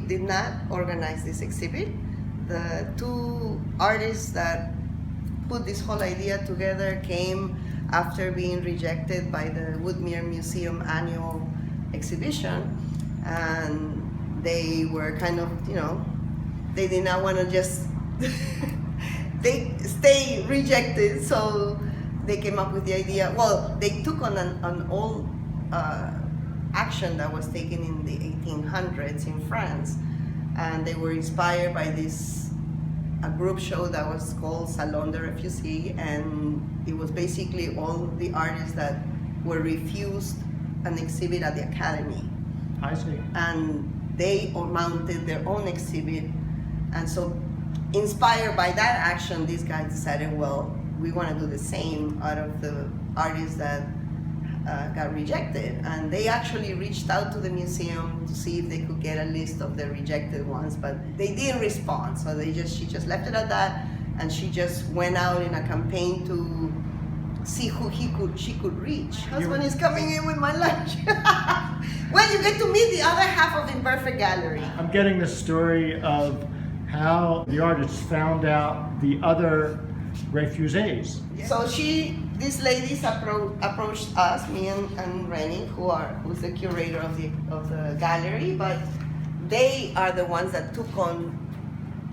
did not organize this exhibit. The two artists that put this whole idea together came after being rejected by the Woodmere Museum Annual exhibition, and they were kind of, they did not want to just they stay rejected, so they came up with the idea. Well, they took on an old action that was taken in the 1800s in France, and they were inspired by a group show that was called Salon Des Refusés, and it was basically all the artists that were refused an exhibit at the Academy. I see. And they mounted their own exhibit, and so inspired by that action, these guys decided, well, we want to do the same out of the artists that got rejected. And they actually reached out to the museum to see if they could get a list of the rejected ones, but they didn't respond. So she just left it at that, and she just went out in a campaign to see who she could reach. Husband is coming in with my lunch. Well, you get to meet the other half of iMPeRFeCT Gallery. I'm getting the story of how the artists found out the other refusés. So these ladies approached us, me and Renny, who's the curator of the gallery, but they are the ones that took on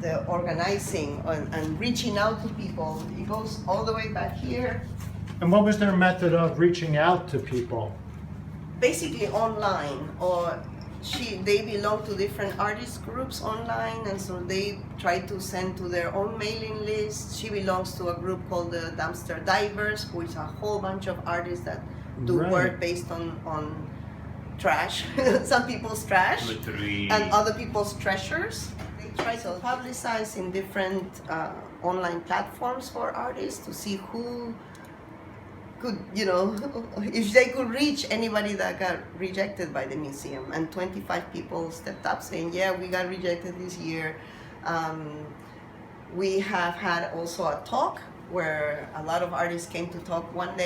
the organizing and reaching out to people. It goes all the way back here. And what was their method of reaching out to people? Basically online, or they belong to different artist groups online, and so they try to send to their own mailing list. She belongs to a group called the Dumpster Divers, which is a whole bunch of artists that do work based on trash, some people's trash, and other people's treasures. They try to publicize in different online platforms for artists to see who could, if they could reach anybody that got rejected by the museum. And 25 people stepped up saying, yeah, we got rejected this year. We have had also a talk where a lot of artists came to talk one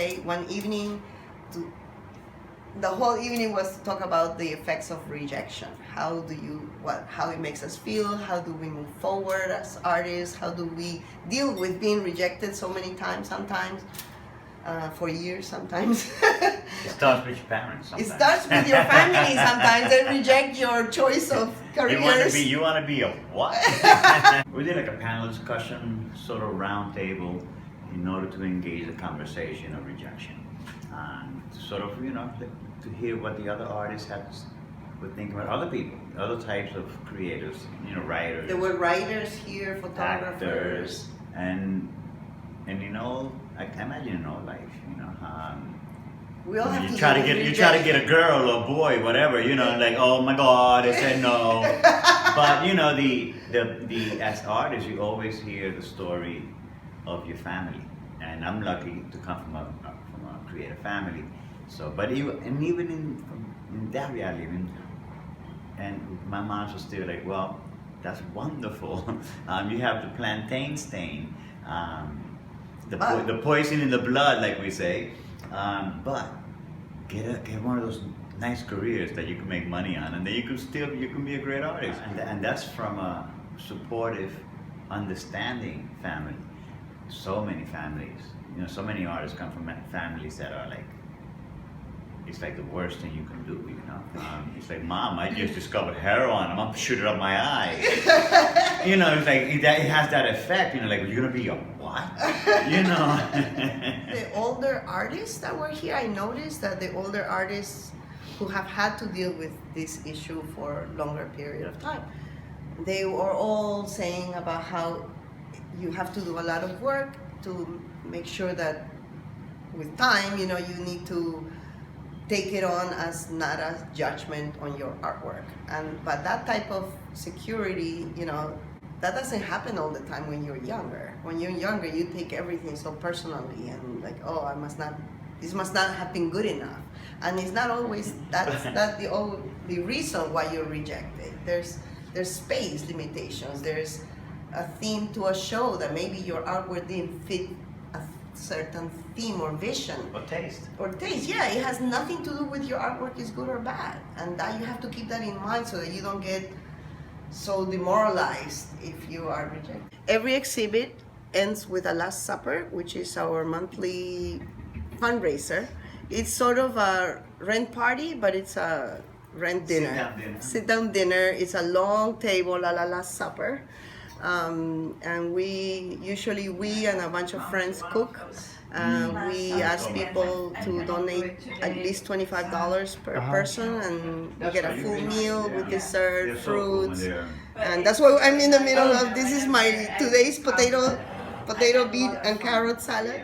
evening. The whole evening was to talk about the effects of rejection. How it makes us feel, how do we move forward as artists, how do we deal with being rejected so many times sometimes. For years sometimes. It starts with your parents sometimes. It starts with your family sometimes. They reject your choice of careers. You want to be a what? We did like a panel discussion, sort of round table, in order to engage the conversation of rejection. And sort of, to hear what the other artists would think about other people, other types of creators, writers. There were writers here, photographers. Actors, and I can imagine in all life, we all have you try to get a girl or boy, whatever, like, oh my God, I said no. But as artists, you always hear the story of your family, and I'm lucky to come from a creative family. So, but even in that reality, and my mom was still like, well, that's wonderful. You have the plantain stain. The poison in the blood, like we say, but get one of those nice careers that you can make money on, and then you can be a great artist, and that's from a supportive, understanding family. So many families, so many artists come from families that are like, it's like the worst thing you can do, It's like, Mom, I just discovered heroin, I'm gonna shoot it up my eye. It's like, it has that effect, like, you're gonna be a what? The older artists that were here, I noticed that the older artists who have had to deal with this issue for a longer period of time, they were all saying about how you have to do a lot of work to make sure that with time, you need to take it on as not a judgment on your artwork. But that type of security, that doesn't happen all the time when you're younger. When you're younger, you take everything so personally and like, oh, this must not have been good enough. And it's not always, that's not the only reason why you're rejected. There's space limitations. There's a theme to a show that maybe your artwork didn't fit a certain theme or vision. Or taste. Yeah, it has nothing to do with your artwork is good or bad. And that you have to keep that in mind so that you don't get so demoralized if you are rejected. Every exhibit ends with a Last Supper, which is our monthly fundraiser. It's sort of a rent party, but it's a rent dinner. Sit-down dinner. Sit-down dinner. It's a long table, a la Last Supper. And we and a bunch of friends cook. We ask people to donate at least $25 per person, and we get a full meal with dessert, fruits, and that's why I'm in the middle of this. Is my today's potato, beet, and carrot salad.